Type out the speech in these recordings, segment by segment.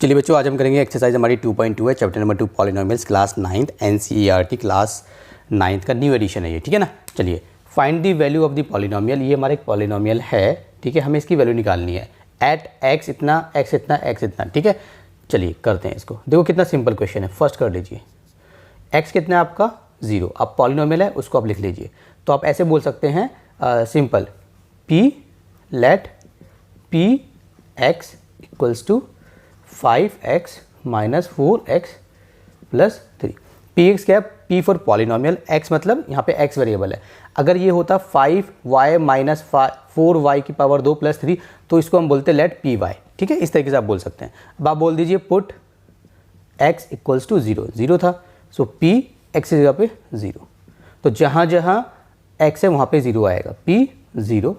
चलिए बच्चों, आज हम करेंगे एक्सरसाइज हमारी 2.2 है, chapter number 2 polynomials, class 9th NCERT class 9th का न्यू एडिशन है ये, ठीक है ना। चलिए, find the value of the polynomial. ये हमारा एक पॉलिनोमियल है, ठीक है, हमें इसकी वैल्यू निकालनी है एट एक्स इतना एक्स इतना एक्स इतना, ठीक है। चलिए करते हैं इसको। देखो कितना सिंपल क्वेश्चन है। फर्स्ट कर लीजिए, एक्स कितना है आपका 0। अब पॉलिनोमियल है उसको आप लिख लीजिए। तो आप ऐसे बोल सकते हैं simple, P let P X equals to 5x minus 4x plus 3। P X क्या है? पी फॉर पॉलिनोमियल, x मतलब यहाँ पे x वेरिएबल है। अगर ये होता 5y माइनस 4y की पावर 2 प्लस 3 तो इसको हम बोलते लेट पी वाई, ठीक है। इस तरीके से आप बोल सकते हैं। अब आप बोल दीजिए पुट x इक्वल्स टू 0। 0 था, सो p x की जगह पे 0। तो जहाँ जहाँ x है वहाँ पे 0 आएगा। p 0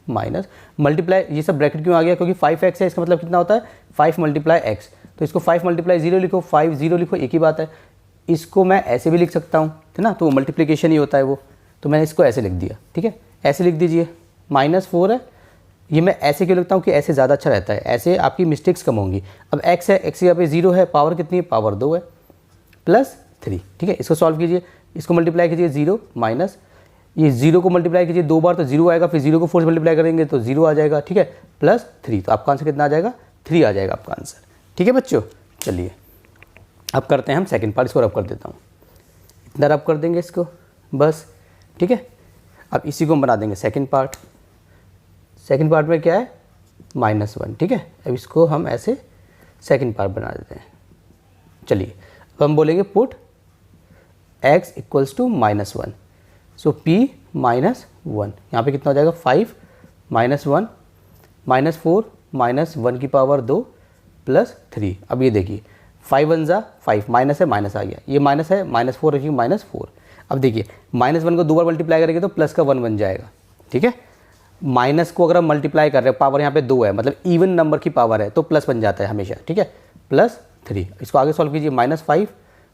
माइनस मल्टीप्लाई, ये सब ब्रैकेट क्यों आ गया? क्योंकि 5x है, इसका मतलब कितना होता है 5 मल्टीप्लाई एक्स। तो इसको 5 मल्टीप्लाई 0 लिखो, 5 0 लिखो, एक ही बात है। इसको मैं ऐसे भी लिख सकता हूँ, है ना, तो मल्टीप्लिकेशन ही होता है वो। तो मैंने इसको ऐसे लिख दिया, ठीक है। ऐसे लिख दीजिए, माइनस 4 है। ये मैं ऐसे क्यों लिखता हूँ कि ऐसे ज़्यादा अच्छा रहता है, ऐसे आपकी मिस्टेक्स कम होंगी। अब x है, x यहाँ पे 0 है, पावर कितनी है? पावर 2 है, प्लस 3, ठीक है। इसको सॉल्व कीजिए, इसको मल्टीप्लाई कीजिए, 0 माइनस ये 0 को मल्टीप्लाई कीजिए 2 बार तो 0 आएगा, फिर 0 को 4 से मल्टीप्लाई करेंगे तो 0 आ जाएगा, ठीक है, प्लस 3। तो आपका आंसर कितना आ जाएगा? 3 आ जाएगा आपका आंसर, ठीक है बच्चों। चलिए अब करते हैं हम सेकंड पार्ट। इसको रब कर देता हूँ, इतना रब कर देंगे इसको बस, ठीक है। अब इसी को हम बना देंगे सेकंड पार्ट। सेकंड पार्ट में क्या है? -1, ठीक है। अब इसको हम ऐसे सेकंड पार्ट बना देते हैं। चलिए अब हम बोलेंगे put x equals to -1। So p -1, यहाँ पे कितना हो जाएगा? 5 -1 -4 -1 की पावर 2 प्लस 3। अब ये देखिए 5 1 जा 5, माइनस है माइनस आ गया, ये माइनस है, -4 रखिए -4। अब देखिए -1 को 2 बार मल्टीप्लाई करेंगे तो प्लस का 1 बन जाएगा, ठीक है। माइनस को अगर हम मल्टीप्लाई कर रहे हैं, पावर यहाँ पे 2 है, मतलब इवन नंबर की पावर है तो प्लस बन जाता है हमेशा, ठीक है, प्लस 3। इसको आगे सॉल्व कीजिए, -5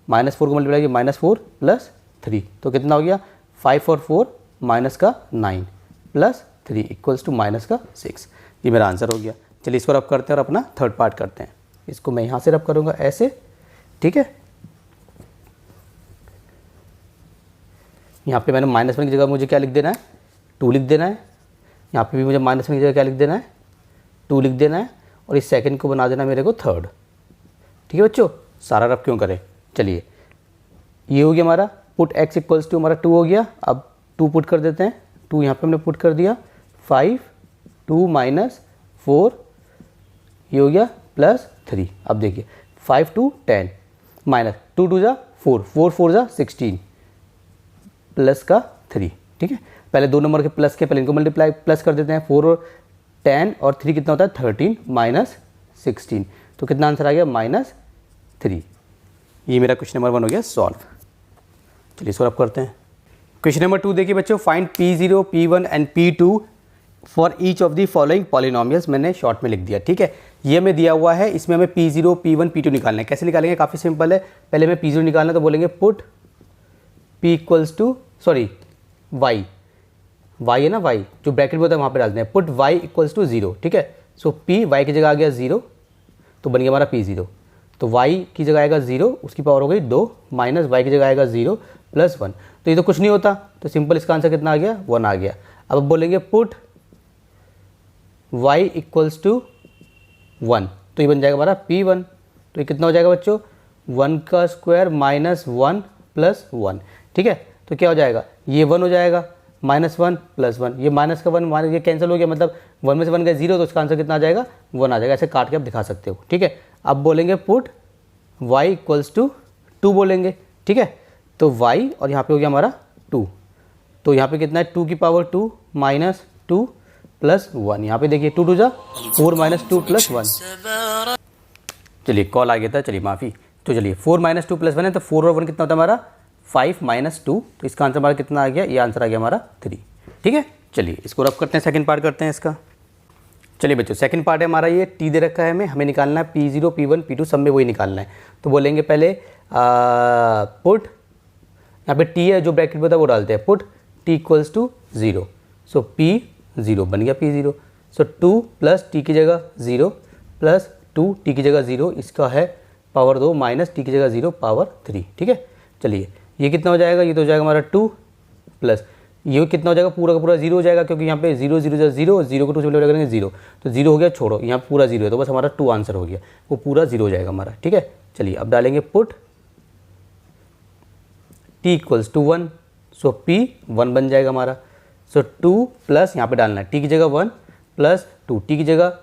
-4 को मल्टीप्लाई कीजिए, -4 प्लस 3, तो कितना हो गया? 5 और 4 माइनस का 9 प्लस 3 इक्वल्स टू माइनस का 6। ये मेरा आंसर हो गया। चलिए इसको रब करते हैं और अपना थर्ड पार्ट करते हैं। इसको मैं यहाँ से रब करूँगा ऐसे, ठीक है। यहाँ पे मैंने -1 की जगह मुझे क्या लिख देना है? 2 लिख देना है। यहाँ पे भी मुझे -1 की जगह क्या लिख देना है? 2 लिख देना है। और इस सेकंड को बना देना मेरे को थर्ड, ठीक है बच्चों। सारा रब क्यों करें? चलिए ये हो गया हमारा पुट x इक्वल्स टू हमारा 2 हो गया। अब 2 पुट कर देते हैं, 2 यहाँ पे हमने पुट कर दिया, 5 2 -4 ये हो गया प्लस 3। अब देखिए 5 2 10 माइनस 2 2 जा 4 4 4 जा 16 प्लस का 3, ठीक है। पहले 2 नंबर के प्लस के, पहले इनको मल्टीप्लाई प्लस कर देते हैं। 4 और 10 और 3 कितना होता है? 13 माइनस 16, तो कितना आंसर आ गया? -3। ये मेरा क्वेश्चन नंबर 1 हो गया सॉल्व। चलिए इसको रब करते हैं। क्वेश्चन नंबर 2 देखिए बच्चों, find P0 P1 and P2 for each of the following polynomials. मैंने शॉर्ट में लिख दिया, ठीक है। ये हमें दिया हुआ है, इसमें हमें P0 P1 P2 निकालना है। कैसे निकालेंगे? काफ़ी सिंपल है। पहले हमें P0 निकालना है तो बोलेंगे put P equals to y है ना, y जो ब्रैकेट में होता है वहाँ पे डालते हैं, पुट y इक्वल्स टू 0, ठीक है। सो P y की जगह आ गया 0, तो बन गया हमारा P0। तो y की जगह आएगा 0, उसकी पावर हो गई 2, माइनस y की जगह आएगा 0 प्लस 1। तो ये तो कुछ नहीं होता, तो सिंपल इसका आंसर कितना आ गया? 1 आ गया। अब बोलेंगे पुट y इक्वल्स टू 1, तो ये बन जाएगा हमारा P1। तो ये कितना हो जाएगा बच्चों? 1 का स्क्वायर माइनस 1 प्लस 1, ठीक है। तो क्या हो जाएगा? ये 1 हो जाएगा, -1 प्लस 1, ये माइनस का 1 माइनस ये कैंसिल हो गया, मतलब 1 में से 1 गया 0, तो इसका आंसर कितना आ जाएगा? 1 आ जाएगा। ऐसे काट के आप दिखा सकते हो, ठीक है। अब बोलेंगे पुट y इक्वल्स टू 2 बोलेंगे, ठीक है। तो y और यहाँ पे हो गया हमारा 2, तो यहाँ पे कितना है? 2 की पावर 2 माइनस 2 प्लस 1। यहाँ पे देखिए 2 2 जा 4 माइनस 2 प्लस 1। चलिए कॉल आ गया था, चलिए माफ़ी। तो चलिए 4 माइनस 2 प्लस 1 है, तो 4 और 1 कितना होता है हमारा? 5 माइनस 2, तो इसका आंसर हमारा कितना आ गया? ये आंसर आ गया हमारा 3, ठीक है। चलिए इसको रब करते हैं, सेकंड पार्ट करते हैं इसका। चलिए बच्चों सेकंड पार्ट है हमारा, ये टी दे रखा है हमें निकालना है P0 P1 P2 सब में वही निकालना है। तो बोलेंगे पहले पुट, यहाँ पे टी है जो ब्रैकेट में होता है वो डालते हैं, put T equals to 0। So P0 बन गया P0। सो 2 प्लस टी की जगह 0 प्लस 2 टी की जगह 0, इसका है पावर 2 माइनस टी की जगह 0 पावर 3, ठीक है। चलिए ये कितना हो जाएगा, ये तो हो जाएगा हमारा 2 प्लस ये कितना हो जाएगा, पूरा का पूरा 0 हो जाएगा, क्योंकि यहाँ पे 0 0 0 0 को 2 से मल्टीप्लाई करेंगे 0, तो 0 हो गया, छोड़ो यहाँ पूरा 0 है, तो बस हमारा 2 आंसर हो गया, वो पूरा 0 हो जाएगा हमारा, ठीक है। चलिए अब डालेंगे put t equals to 1, so p 1 बन जाएगा हमारा। सो 2 प्लस यहाँ पे डालना है t की जगह 1 प्लस 2 t की जगह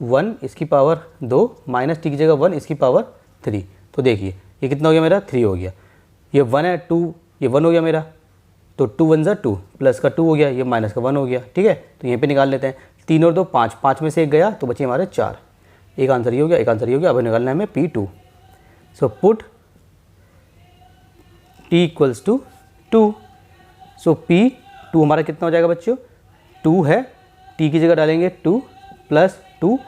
1 इसकी पावर 2 माइनस t की जगह 1 इसकी पावर 3, तो देखिए ये कितना हो गया मेरा 3 हो गया, ये 1 है 2, ये 1 हो गया मेरा, तो 2 1 ज़ा 2 प्लस का 2 हो गया, ये माइनस का 1 हो गया, ठीक है। तो यहीं पे निकाल लेते हैं, 3 और 2 5, 5 में से एक गया तो बचे हमारे 4, एक आंसर ये हो गया, एक आंसर ये हो गया। अब निकालना है हमें P2। So put t equals to 2, so P2 हमारा कितना हो जाएगा बच्चों, 2 है, t की जगह डालेंगे 2 प्लस 2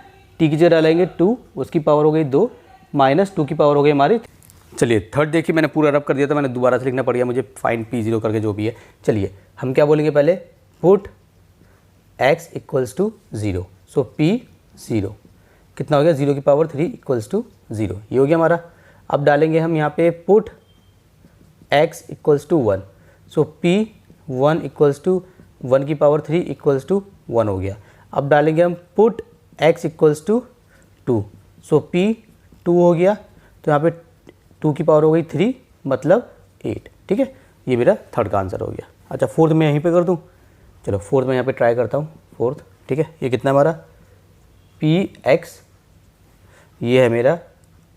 t की जगह डालेंगे 2, उसकी पावर हो गई 2 माइनस 2 की पावर हो गई हमारी। चलिए थर्ड देखिए मैंने पूरा रब कर दिया था, मैंने दोबारा से लिखना पड़ गया मुझे, फाइंड P0 करके जो भी है। चलिए हम क्या बोलेंगे पहले, put x equals to 0, so P0 कितना हो गया, 0 की पावर 3 इक्वल्स टू 0, ये हो गया हमारा। अब डालेंगे हम यहाँ पे put x equals to 1, so P1 equals to 1 की पावर 3 इक्वल्स टू 1 हो गया। अब डालेंगे हम put x equals to 2, so P2 हो गया, तो यहाँ पे 2 की पावर हो गई 3 मतलब 8, ठीक है। ये मेरा थर्ड का आंसर हो गया। अच्छा फोर्थ में यहीं पे कर दूँ, चलो फोर्थ में यहाँ पे ट्राई करता हूँ, फोर्थ, ठीक है। ये कितना हमारा Px, ये है मेरा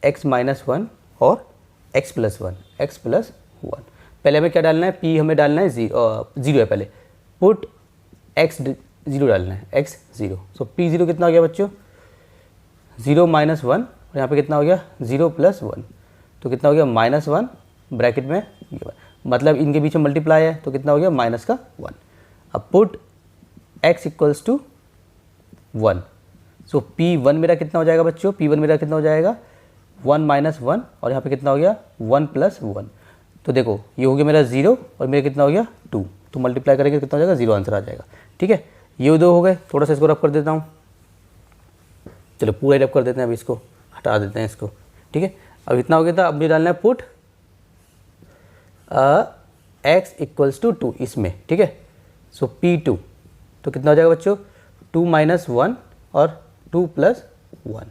x माइनस 1 और x प्लस 1, x प्लस 1। पहले हमें क्या डालना है, P हमें डालना है 0 है पहले, पुट x 0 डालना है, x 0, सो P0 कितना हो गया बच्चों, 0 माइनस 1 और यहाँ पे कितना हो गया 0 प्लस 1, तो कितना हो गया -1 ब्रैकेट में ये 1, मतलब इनके बीच में मल्टीप्लाई है तो कितना हो गया माइनस का 1। अब put x equals to 1, so P1 मेरा कितना हो जाएगा बच्चों, P1 मेरा कितना हो जाएगा 1 माइनस 1 और यहाँ पे कितना हो गया 1 प्लस 1, तो देखो ये हो गया मेरा 0 और मेरा कितना हो गया 2, तो मल्टीप्लाई करेंगे कितना हो जाएगा 0 आंसर आ जाएगा, ठीक है। ये 2 हो गए, थोड़ा सा इसको रब कर देता हूँ, चलो पूरा रब कर देते हैं, अब इसको हटा देते हैं इसको, ठीक है। अब इतना हो गया था, अब ये डालना है पुट x इक्वल्स टू 2 इसमें, ठीक है। सो P2 तो कितना हो जाएगा बच्चों 2 माइनस 1 और 2 प्लस 1,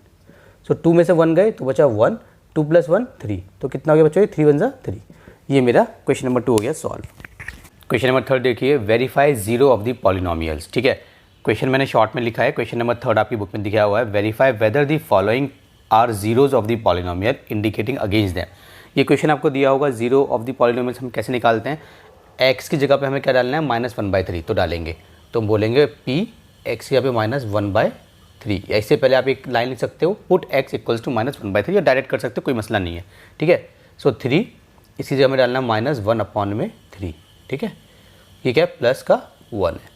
सो 2 में से 1 गए तो बचा 1, 2 प्लस 1 3, तो कितना हो गया बच्चों 3 1 ज़ा 3। ये मेरा क्वेश्चन नंबर 2 हो गया सॉल्व। क्वेश्चन नंबर 3 देखिए, वेरीफाई 0 ऑफ द पॉलिनोमियल्स, ठीक है। क्वेश्चन मैंने शॉर्ट में लिखा है, क्वेश्चन नंबर 3 आपकी बुक में दिखाया हुआ है, verify whether the following are zeros of the polynomial indicating against them. ये क्वेश्चन आपको दिया होगा, 0 ऑफ द पॉलिनोमियल्स हम कैसे निकालते हैं, x की जगह पे हमें क्या डालना है -1/3, तो डालेंगे तो हम बोलेंगे p x यहाँ पे -1/3, ऐसे पहले आप एक लाइन लिख सकते हो, पुट x इक्वल्स टू -1/3, या डायरेक्ट कर सकते हो, कोई मसला नहीं है, ठीक है। सो 3 इसकी जगह में डालना -1/3, ठीक है। ये क्या है प्लस का 1 है,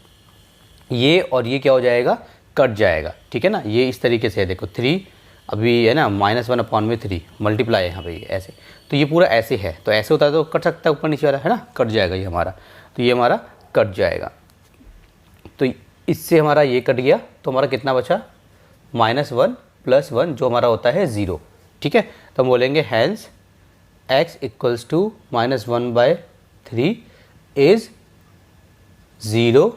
ये और ये क्या हो जाएगा कट जाएगा, ठीक है ना। ये इस तरीके से है, देखो 3 अभी है ना -1/3 मल्टीप्लाई है यहाँ पे ऐसे, तो ये पूरा ऐसे है, तो ऐसे होता है तो कट सकता है ऊपर नीचे वाला, है ना, कट जाएगा ये हमारा, तो ये हमारा कट जाएगा, तो इससे हमारा ये कट गया, तो हमारा कितना बचा -1 प्लस 1 जो हमारा होता है 0, ठीक है। तो हम बोलेंगे hence x equals to -1/3 is 0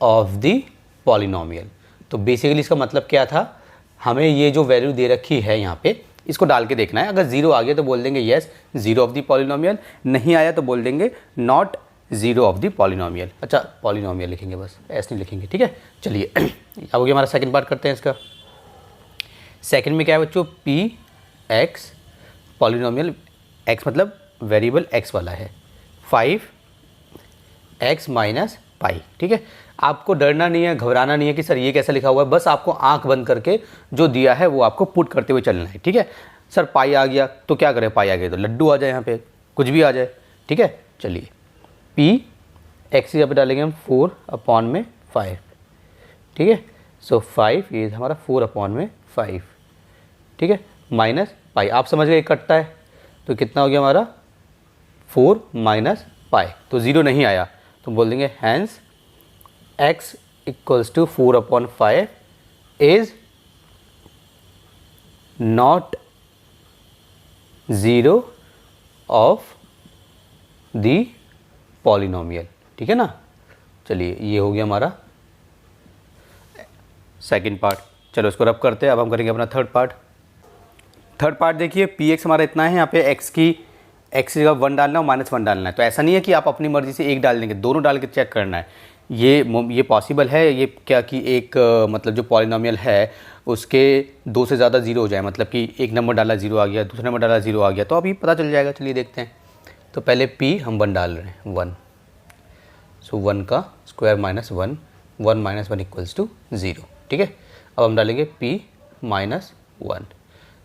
of the polynomial. तो बेसिकली इसका मतलब क्या था, हमें ये जो वैल्यू दे रखी है यहाँ पे इसको डाल के देखना है, अगर 0 आ गया तो बोल देंगे येस 0 ऑफ द पॉलिनोमियल, नहीं आया तो बोल देंगे नॉट 0 ऑफ द पॉलिनोमियल। अच्छा पॉलिनोमियल लिखेंगे बस, ऐसे नहीं लिखेंगे, ठीक है। चलिए अब हो गया हमारा सेकंड पार्ट करते हैं इसका। सेकंड में क्या है बच्चों, पी एक्स पॉलिनोमियल, x मतलब वेरिएबल x वाला है, 5x माइनस पाई, ठीक है। आपको डरना नहीं है, घबराना नहीं है कि सर ये कैसा लिखा हुआ है, बस आपको आंख बंद करके जो दिया है वो आपको पुट करते हुए चलना है, ठीक है। सर पाई आ गया तो क्या करें, पाई आ गया तो लड्डू आ जाए, यहाँ पे कुछ भी आ जाए, ठीक है। चलिए पी एक्स यहाँ पे डालेंगे हम 4/5, ठीक है। सो 5 ये हमारा 4/5, ठीक है, माइनस पाई, आप समझ गए कटता है, तो कितना हो गया हमारा 4 माइनस पाई, तो 0 नहीं आया, तो बोल देंगे hence x equals to 4/5 is not zero of the polynomial, ठीक है ना। चलिए ये हो गया हमारा सेकंड पार्ट। चलो इसको रब करते हैं। अब हम करेंगे अपना थर्ड पार्ट। थर्ड पार्ट देखिए, पी एक्स हमारा इतना है, यहाँ पे एक्स की जगह 1 डालना है और -1 डालना है। तो ऐसा नहीं है कि आप अपनी मर्ज़ी से एक डाल देंगे, दोनों डाल के चेक करना है। ये पॉसिबल है ये क्या कि एक मतलब जो पॉलिनोमियल है उसके 2 से ज़्यादा ज़ीरो हो जाए, मतलब कि एक नंबर डाला 0 आ गया, दूसरा नंबर डाला 0 आ गया, तो अभी पता चल जाएगा। चलिए देखते हैं। तो पहले p हम 1 डाल रहे हैं, 1। सो 1 का स्क्वायर -1, 1 - 1 = 0, ठीक है। अब हम डालेंगे p -1,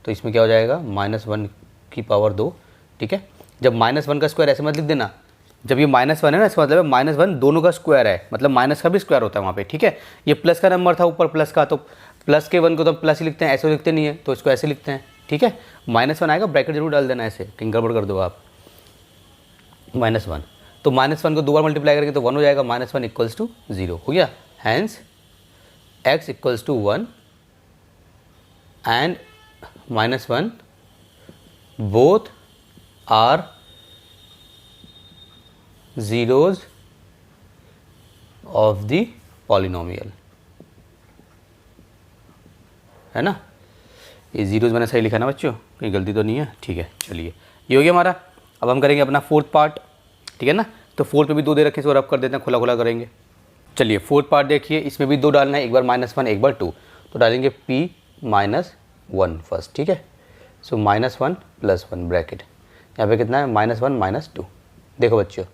तो इसमें क्या हो जाएगा, -1 की पावर 2, ठीक है। जब -1 का स्क्वायर ऐसे मत लिख देना, जब ये -1 है ना, इसका मतलब है -1 दोनों का स्क्वायर है, मतलब माइनस का भी स्क्वायर होता है वहाँ पे, ठीक है। ये प्लस का नंबर था ऊपर प्लस का, तो प्लस के 1 को तो प्लस ही लिखते हैं, ऐसे लिखते नहीं है, तो इसको ऐसे लिखते हैं, ठीक है। -1 आएगा, ब्रैकेट जरूर डाल देना, ऐसे कहीं गड़बड़ कर दो आप। -1, तो -1 को 2 बार मल्टीप्लाई करेंगे तो 1 हो जाएगा, -1 = 0 हो गया। Hence x = 1 and -1 both are zeros of the polynomial, है ना। ये जीरोज़ मैंने सही लिखा ना बच्चों, कहीं गलती तो नहीं है, ठीक है। चलिए ये हो गया हमारा। अब हम करेंगे अपना फोर्थ पार्ट, ठीक है ना। तो फोर्थ पे भी 2 दे रखे, इसको रब कर देते हैं, खुला खुला करेंगे। चलिए फोर्थ पार्ट देखिए, इसमें भी 2 डालना है, एक बार -1 एक बार 2, तो डालेंगे p -1 फर्स्ट, ठीक है। सो -1 + 1 ब्रैकेट, यहाँ पे कितना है, -1 -2। देखो बच्चों,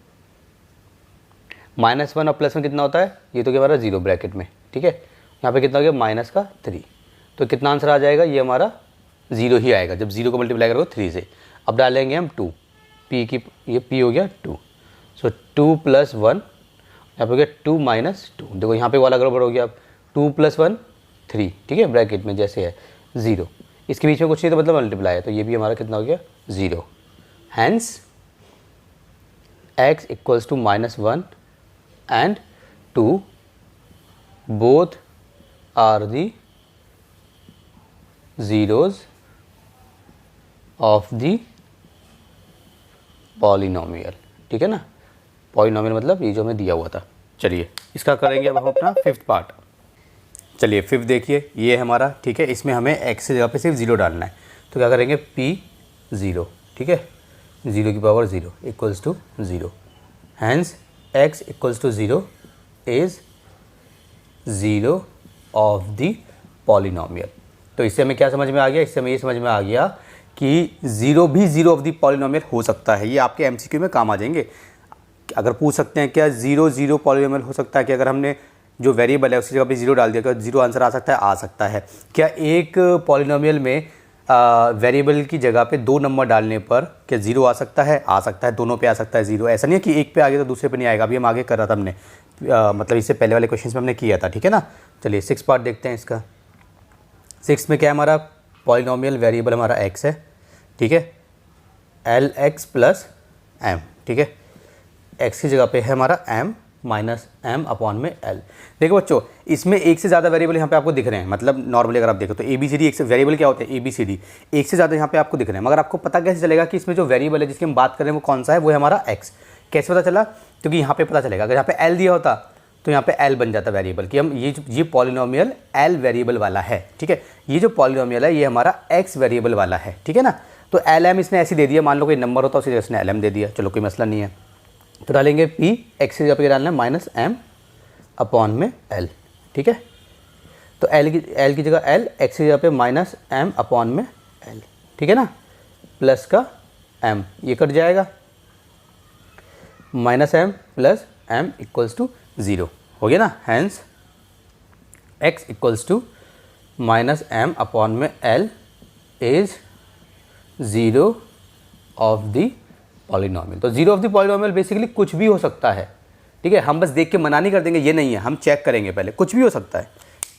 -1 और +1 कितना होता है, ये तो क्या हमारा 0 ब्रैकेट में, ठीक है। यहाँ पे कितना हो गया, -3, तो कितना आंसर आ जाएगा, ये हमारा 0 ही आएगा जब 0 को मल्टीप्लाई करोगे 3 से। अब डालेंगे हम 2, p की, ये p हो गया 2, सो 2 + 1, यहाँ पे हो गया 2 - 2। देखो यहाँ पे वाला गड़बड़ हो गया, अब 2 + 1 3, ठीक है, ब्रैकेट में जैसे है 0, इसके बीच में कुछ नहीं तो मतलब मल्टीप्लाई है, तो ये भी हमारा कितना हो गया 0। Hence x = -1 and 2 both are the zeros of the polynomial, ठीक है ना। पॉलिनोमियल मतलब ये जो हमें दिया हुआ था। चलिए इसका करेंगे अब हम अपना फिफ्थ पार्ट। चलिए फिफ्थ देखिए, ये हमारा, ठीक है, इसमें हमें x की जगह पे सिर्फ 0 डालना है, तो क्या करेंगे, p 0, ठीक है, 0 की power 0 = 0। Hence x = 0 is 0 of the polynomial. तो इससे हमें क्या समझ में आ गया, इससे हमें ये समझ में आ गया कि 0 भी 0 ऑफ द पॉलिनोमियल हो सकता है। ये आपके MCQ में काम आ जाएंगे। अगर पूछ सकते हैं क्या 0 0 पॉलिनोमियल हो सकता है, कि अगर हमने जो वेरिएबल है उसकी जगह पे 0 डाल दिया, क्या 0 आंसर आ सकता है, आ सकता है। क्या एक पॉलिनोमियल में वेरिएबल की जगह पे 2 नंबर डालने पर क्या 0 आ सकता है, आ सकता है, दोनों पे आ सकता है 0। ऐसा नहीं है कि एक पे आ गया तो दूसरे पे नहीं आएगा। अभी हम आगे कर रहा था हमने, मतलब इससे पहले वाले क्वेश्चन में हमने किया था, ठीक है ना। चलिए 6 पार्ट देखते हैं इसका। 6 में क्या है, हमारा पॉलिनोमियल वेरिएबल हमारा x है, ठीक है, LX + m, ठीक है। x की जगह पे है हमारा m -m/में l। देखो बच्चों, इसमें एक से ज़्यादा वेरिएबल यहाँ पे आपको दिख रहे हैं, मतलब नॉर्मली अगर आप देखो तो ABCD एक से वेरिएबल क्या होते हैं, ABCD एक से ज़्यादा यहाँ पे आपको दिख रहे हैं, मगर आपको पता कैसे चलेगा कि इसमें जो वेरिएबल है जिसकी हम बात कर रहे हैं वो कौन सा है, वो है हमारा x। कैसे पता चला, क्योंकि यहाँ पे पता चलेगा, अगर यहाँ पे l दिया होता तो यहाँ पे l बन जाता वेरिएबल, कि हम ये पॉलिनोमियल l वेरिएबल वाला है, ठीक है। ये जो पॉलिनोमियल है ये हमारा x वेरिएबल वाला है, ठीक है ना। तो LM इसने ऐसे दे दिया, मान लो कोई नंबर होता उसी जगह इसने LM दे दिया, चलो कोई मसला नहीं है। तो डालेंगे p, x की जगह पे डालना है -m/में l, ठीक है। तो l की जगह l, x की जगह पे -m/में l, ठीक है ना, प्लस का m, ये कट जाएगा, -m + m = 0 हो गया ना। हैंस x = -m/में l is 0 of the polynomial. तो 0 ऑफ द पॉलिनोमियल बेसिकली कुछ भी हो सकता है, ठीक है। हम बस देख के मना नहीं कर देंगे, ये नहीं है, हम चेक करेंगे पहले, कुछ भी हो सकता है।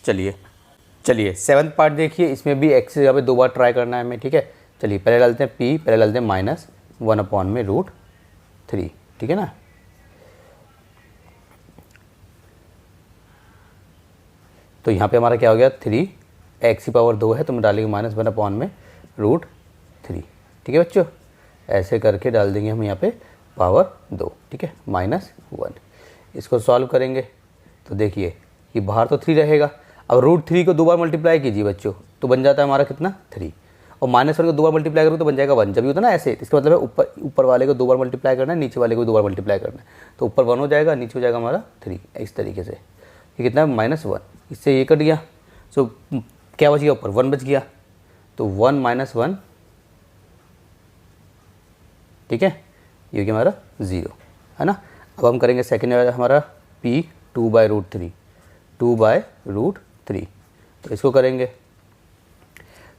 चलिए 7th पार्ट देखिए, इसमें भी x से जगह पे 2 बार ट्राई करना है हमें, ठीक है। चलिए पहले डालते हैं p, पहले डालते हैं -1/में √3, ठीक है ना। तो यहाँ पे हमारा क्या हो गया, 3 एक्स की पावर 2 है तो मैं डालेंगे -1 में √3। ठीक है बच्चों, ऐसे करके डाल देंगे हम यहाँ पे पावर 2। ठीक है, -1। इसको सॉल्व करेंगे तो देखिए कि बाहर तो 3 रहेगा। अब √3 को 2 बार मल्टीप्लाई कीजिए बच्चों, तो बन जाता है हमारा कितना 3, और -1 को 2 बार मल्टीप्लाई करूँ तो बन जाएगा 1। जब ये होता है ना ऐसे, इसका मतलब है ऊपर वाले को 2 बार मल्टीप्लाई करना है, नीचे वाले को 2 बार मल्टीप्लाई करना है, तो ऊपर 1 हो जाएगा, नीचे हो जाएगा हमारा 3। इस तरीके से ये कितना है -1, इससे ये कट गया। सो क्या बच गया, ऊपर 1 बच गया, तो 1 - 1, ठीक है, ये क्या हमारा 0 है ना। अब हम करेंगे सेकेंड हमारा P 2/√3, 2/√3, तो इसको करेंगे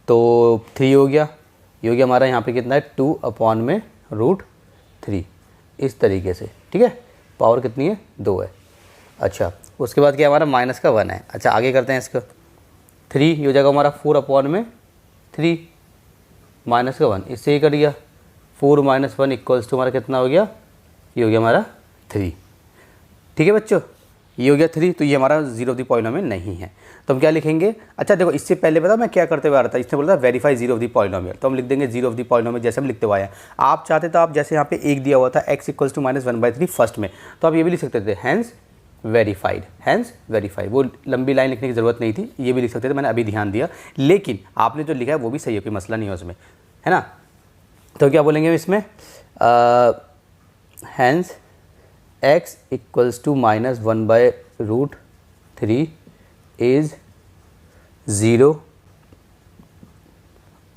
तो 3 हो गया। ये हो गया हमारा यहाँ पे कितना है 2/√3, इस तरीके से। ठीक है, पावर कितनी है 2 है। अच्छा, उसके बाद क्या हमारा -1 है। अच्छा, आगे करते हैं इसको 3, ये हो जाएगा हमारा 4/3 -1, इससे ये कट गया 4 - 1 = हमारा कितना हो गया, ये हो गया हमारा 3। ठीक है बच्चों, ये हो गया 3, तो ये हमारा 0 ऑफ द पॉलिनोमियल नहीं है। तो हम क्या लिखेंगे, अच्छा देखो इससे पहले पता मैं क्या करते हुए आ रहा था, इसने बोला था वेरीफाई 0 ऑफ द पॉलिनोमियल, तो हम लिख देंगे 0 ऑफ द पॉलिनोमियल जैसे हम लिखते हुए आए हैं। आप चाहते तो आप जैसे यहाँ पे 1 दिया हुआ था x = -1/3 फर्स्ट में, तो आप ये भी लिख सकते थे हैंस वेरीफाइड, हैंस वेरीफाइड। वो लंबी लाइन लिखने की ज़रूरत नहीं थी, ये भी लिख सकते थे, मैंने अभी ध्यान दिया। लेकिन आपने जो लिखा है वो भी सही है, कोई मसला नहीं है उसमें, है ना। तो क्या बोलेंगे इसमें, hence x = -1/√3 is 0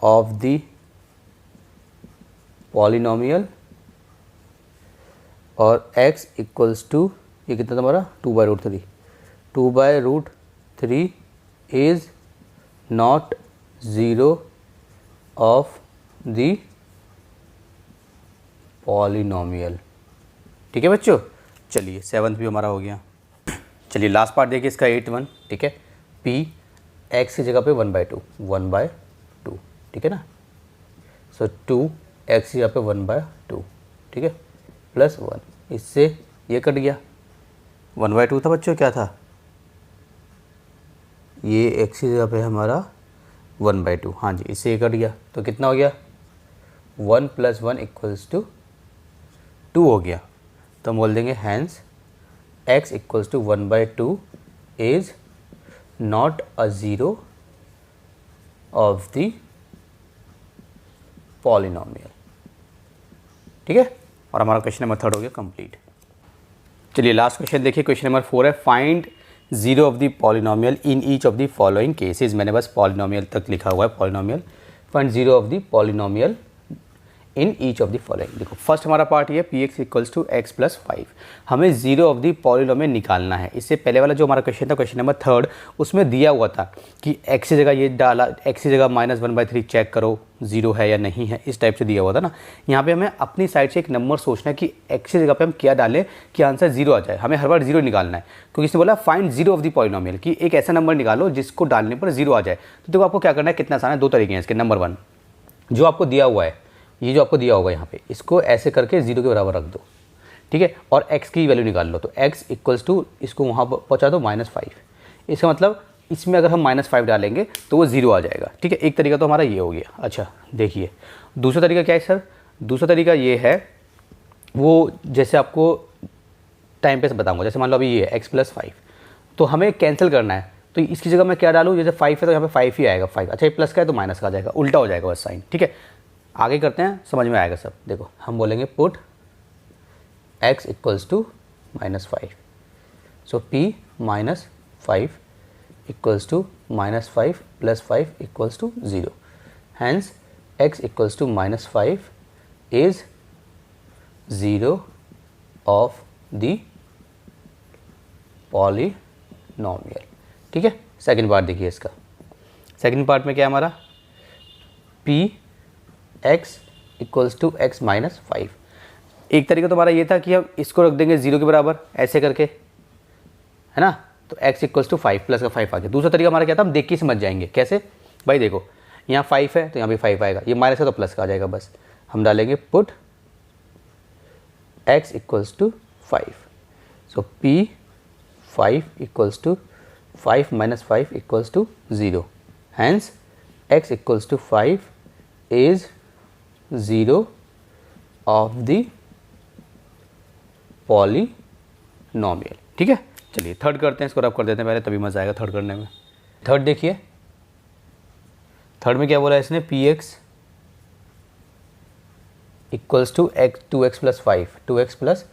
of the polynomial, और x = ये कितना था हमारा 2/√3, 2/√3 is not 0 of the polynomial। ठीक है बच्चों, चलिए 7th भी हमारा हो गया। चलिए लास्ट पार्ट देखिए इसका 8th। ठीक है, P x की जगह पे 1/2, ठीक है ना। सो 2x की जगह पे 1/2, ठीक है, +1, इससे ये कट गया। 1/2 था बच्चों, क्या था ये, x की जगह पे हमारा 1/2, हाँ जी, इससे ये कट गया, तो कितना हो गया 1 + 1 = 2 हो गया। तो हम बोल देंगे hence x = 1/2 is not a 0 of the polynomial। ठीक है, और हमारा क्वेश्चन नंबर 3 हो गया कंप्लीट। चलिए लास्ट क्वेश्चन देखिए, क्वेश्चन नंबर 4 है find 0 of the polynomial in each of the following cases. मैंने बस पॉलिनोमियल तक लिखा हुआ है, polynomial, find 0 of the polynomial in each of the following. देखो फर्स्ट हमारा पार्ट ये Px = x + 5, हमें 0 ऑफ द पॉलिनोमियल निकालना है। इससे पहले वाला जो हमारा क्वेश्चन था, क्वेश्चन नंबर 3, उसमें दिया हुआ था कि x की जगह ये डाला, x की जगह -1/3 चेक करो 0 है या नहीं है, इस टाइप से दिया हुआ था ना। यहाँ पे हमें अपनी साइड से एक नंबर सोचना है कि x की जगह पे हम क्या डालें कि आंसर 0 आ जाए। हमें हर बार 0 निकालना है, क्योंकि इसने बोला फाइंड 0 ऑफ द पॉलिनोमियल, कि एक ऐसा नंबर निकालो जिसको डालने पर 0 आ जाए। तो देखो आपको क्या करना है, कितना आसान है, 2 तरीके हैं इसके। नंबर 1, जो आपको दिया हुआ है, ये जो आपको दिया होगा यहाँ पे, इसको ऐसे करके 0 के बराबर रख दो, ठीक है, और x की वैल्यू निकाल लो। तो x = इसको वहाँ पर पहुँचा दो -5। इसका मतलब इसमें अगर हम -5 डालेंगे तो वो 0 आ जाएगा। ठीक है, एक तरीका तो हमारा ये हो गया। अच्छा देखिए दूसरा तरीका क्या है सर, दूसरा तरीका ये है, वो जैसे आपको टाइम पे से बताऊँगा। जैसे मान लो अभी ये है x + 5, तो हमें कैंसिल करना है, तो इसकी जगह मैं क्या डालूँ, जैसे 5 है तो यहाँ पे 5 ही आएगा, 5। अच्छा ये प्लस का है तो माइनस का आ जाएगा, उल्टा हो जाएगा बस साइन। ठीक है, आगे करते हैं, समझ में आएगा सब। देखो हम बोलेंगे put x = -5, so P -5 = -5 + 5 = 0, hence x = -5 is 0 of the polynomial। ठीक है, सेकंड पार्ट देखिए इसका। सेकंड पार्ट में क्या है हमारा, P x = x - 5। एक तरीका तो हमारा ये था कि हम इसको रख देंगे 0 के बराबर, ऐसे करके, है ना, तो x = 5 + का 5 आ गया। दूसरा तरीका हमारा क्या था, हम देख के समझ जाएंगे। कैसे भाई, देखो यहाँ 5 है तो यहाँ भी 5 आएगा, ये माइनस है तो प्लस का आ जाएगा। बस हम डालेंगे put x = 5, so P 5 = 5 - 5 = 0, hence x equals to 5 is 0 of the polynomial. ठीक है, चलिए थर्ड करते हैं, इसको रब कर देते हैं पहले, तभी मजा आएगा थर्ड करने में। थर्ड देखिए, थर्ड में क्या बोला है इसने, P X equals to X 2x plus 5, 2x plus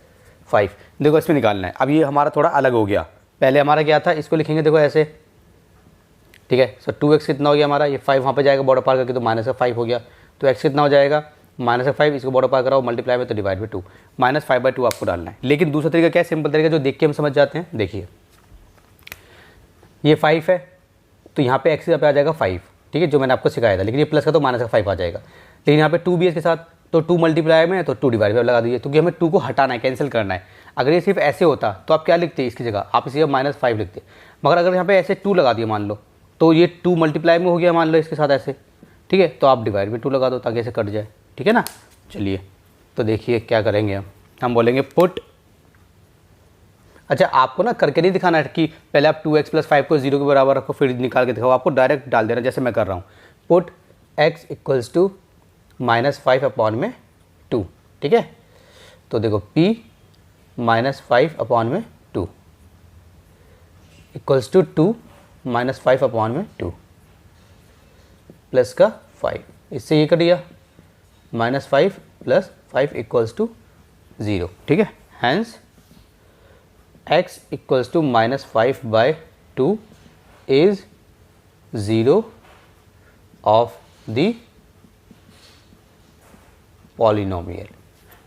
5। देखो इसमें निकालना है। अब ये हमारा थोड़ा अलग हो गया, पहले हमारा क्या था, इसको लिखेंगे देखो ऐसे, ठीक है। सो 2x कितना हो गया हमारा, ये 5 वहाँ पे जाएगा बॉर्डर पार करके तो -5 हो गया, तो x कितना हो जाएगा -5, इसको बॉर्डर पार कराओ मल्टीप्लाई में तो डिवाइड बाई 2, -5/2 आपको डालना है। लेकिन दूसरा तरीका क्या है, सिंपल तरीका जो देख के हम समझ जाते हैं। देखिए ये 5 है तो यहाँ पे x पे आ जाएगा 5, ठीक है, जो मैंने आपको सिखाया था। लेकिन ये प्लस का तो -5 आ जाएगा। लेकिन यहाँ पे 2 भी है इसके साथ, तो 2 मल्टीप्लाई में तो 2 डिवाइड बाई लगा दीजिए, क्योंकि हमें 2 को हटाना है, कैंसिल करना है। अगर ये सिर्फ ऐसे होता तो आप क्या लिखते इसकी जगह, आप इसी -5 लिखते। मगर अगर यहाँ पे ऐसे 2 लगा दिए मान लो, तो ये 2 मल्टीप्लाई में हो गया मान लो इसके साथ ऐसे, ठीक है, तो आप डिवाइड में 2 लगा दो ताकि ऐसे कट जाए, ठीक है ना। चलिए तो देखिए क्या करेंगे हम बोलेंगे पुट, अच्छा आपको ना करके नहीं दिखाना है कि पहले आप 2x प्लस 5 को 0 के बराबर रखो फिर निकाल के दिखाओ, आपको डायरेक्ट डाल देना जैसे मैं कर रहा हूँ। पुट x इक्वल्स टू -5/2, ठीक है। तो देखो p -5/2 इक्वल्स टू 2 -5/2 प्लस का 5, इससे ये कट गया, -5 प्लस 5 इक्वल्स टू 0, ठीक है। Hence x equals to -5/2 is 0 of the polynomial,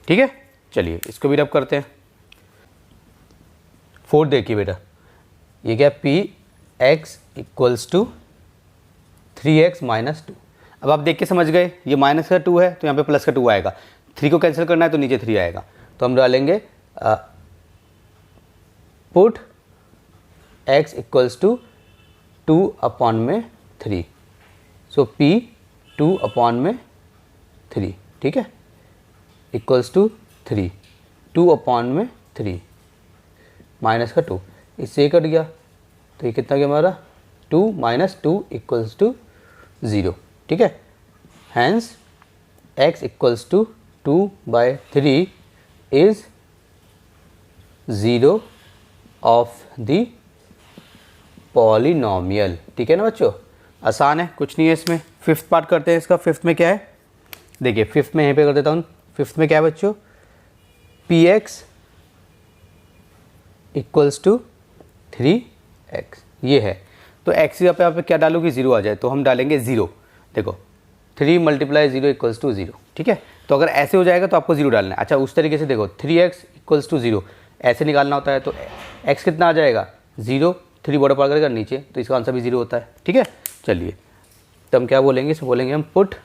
ठीक है। चलिए इसको भी रब करते हैं। फोर्थ देखिए बेटा, ये क्या, P X equals to 3x - 2। अब आप देख के समझ गए, ये माइनस का 2 है तो यहाँ पे प्लस का 2 आएगा, 3 को कैंसिल करना है तो नीचे 3 आएगा, तो हम डालेंगे put x equals to 2/3, so p 2/3, ठीक है, इक्वल्स टू 3, 2/3 माइनस का 2, इससे कट गया तो ये कितना गया हमारा 2 - 2 इक्वल्स टू 0, ठीक है। Hence x equals to 2/3 is 0 of the polynomial, ठीक है ना बच्चों, आसान है, कुछ नहीं है इसमें। फिफ्थ पार्ट करते हैं इसका। फिफ्थ में क्या है, देखिए फिफ्थ में यहीं पे कर देता हूँ। फिफ्थ में क्या है बच्चों, P X equals to 3x, ये है, तो x यहाँ पे क्या डालूँ कि 0 आ जाए, तो हम डालेंगे 0। देखो 3 × 0 इक्वल्स टू 0, ठीक है। तो अगर ऐसे हो जाएगा तो आपको 0 डालना है। अच्छा उस तरीके से देखो 3x इक्वल्स टू 0 ऐसे निकालना होता है, तो x कितना आ जाएगा 0, 3 बॉर्डर पार करेगा नीचे, तो इसका आंसर भी 0 होता है, ठीक है। चलिए तो हम क्या बोलेंगे, इसमें बोलेंगे हम पुट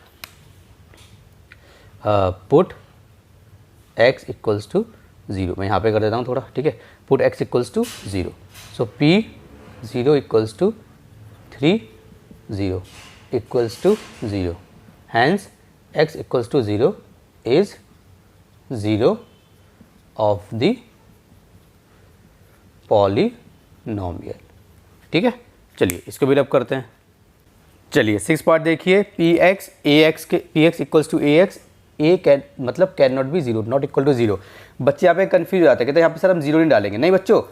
x इक्वल्स टू 0, मैं यहाँ पे कर देता हूँ थोड़ा, ठीक है। Put x equals to 0, so p 0 equals to 3 0 equals to 0, hence x equals to 0 is 0 of the polynomial, ठीक है। चलिए इसको भी रब करते हैं। चलिए 6 पार्ट देखिए, P X equals to A X, A can मतलब can not be 0, not equal to 0। बच्चे यहाँ पे कंफ्यूज हो जाते हैं, कहते हैं यहाँ पे सर हम 0 नहीं डालेंगे। नहीं बच्चों,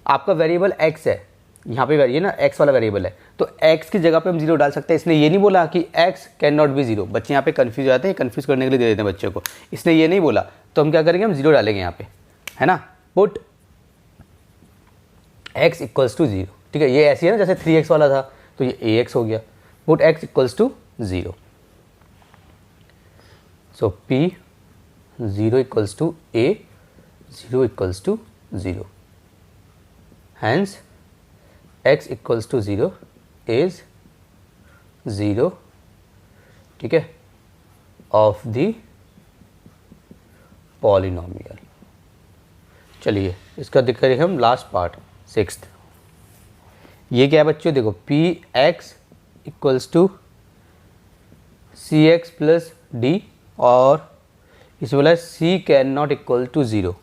आपका वेरिएबल x है, यहाँ पे ये ना x वाला वेरिएबल है, तो x की जगह पे हम 0 डाल सकते हैं। इसने ये नहीं बोला कि x कैन नॉट बी 0। बच्चे यहाँ पे कंफ्यूज हो जाते हैं, कंफ्यूज करने के लिए दे देते हैं बच्चों को। इसने ये नहीं बोला, तो हम क्या करेंगे, हम 0 डालेंगे यहाँ पे, है ना। पुट x इक्वल्स टू 0, ठीक है। ये ऐसी है ना जैसे 3x वाला था, तो ये ax हो गया। Put x equals to 0, so p 0 equals to a, 0 equals to 0, hence x equals to 0 is 0, ठीक है, ऑफ द पॉलिनोमियल। चलिए इसका दिख करेंगे हम लास्ट पार्ट 6th। ये क्या है बच्चों, देखो P X equals to C X plus D, और इसमें बोला है C can not equal to 0,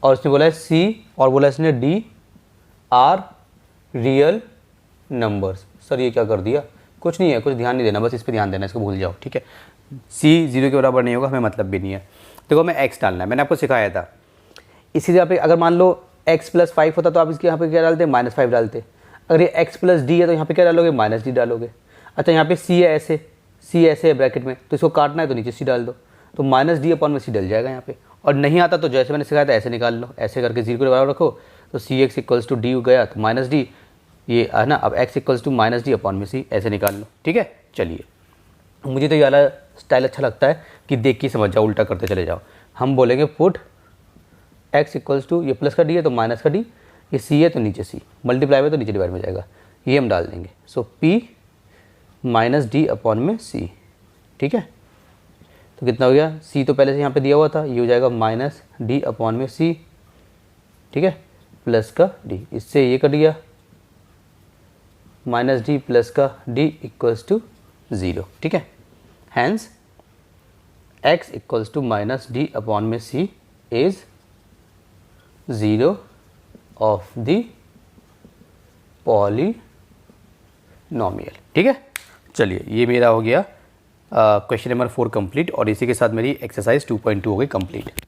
और इसने बोला है सी और बोला इसने D are real numbers, sir ये क्या कर दिया, कुछ नहीं है, कुछ ध्यान नहीं देना, बस इस पर ध्यान देना, इसको भूल जाओ, ठीक है। c 0 के बराबर नहीं होगा, हमें मतलब भी नहीं है। देखो हमें x डालना है, मैंने आपको सिखाया था। इसी जगह पे अगर मान लो x + 5 होता तो आप इसके यहाँ पे क्या डालते, -5 डालते। अगर ये x + d है तो यहाँ पे क्या डालोगे, -d डालोगे। अच्छा यहाँ पे c है, c ऐसे है ब्रैकेट में, तो इसको काटना है तो नीचे c डाल दो, तो -d/c डल जाएगा यहाँ पे। और नहीं आता तो जैसे मैंने सिखाया था ऐसे निकाल लो, ऐसे करके 0 के बराबर रखो, तो cx = d गया तो -d, ये है ना। अब x = -d/c ऐसे निकाल लो, ठीक है। चलिए, मुझे तो ये वाला स्टाइल अच्छा लगता है कि देख के समझ जाओ, उल्टा करते चले जाओ। हम बोलेंगे पुट x = ये प्लस का d है तो माइनस का d, ये c है तो नीचे c, मल्टीप्लाई में तो नीचे डिवाइड में जाएगा, ये हम डाल देंगे। सो p -d/c, ठीक है। तो कितना हो गया, c तो पहले से यहाँ पे दिया हुआ था, ये हो जाएगा -d/c, ठीक है, प्लस का d, इससे ये कट गया, -d प्लस का d = 0, ठीक है। Hence x = -d/c is 0 of the polynomial, ठीक है। चलिए, ये मेरा हो गया क्वेश्चन नंबर 4 कंप्लीट, और इसी के साथ मेरी एक्सरसाइज 2.2 हो गई कंप्लीट।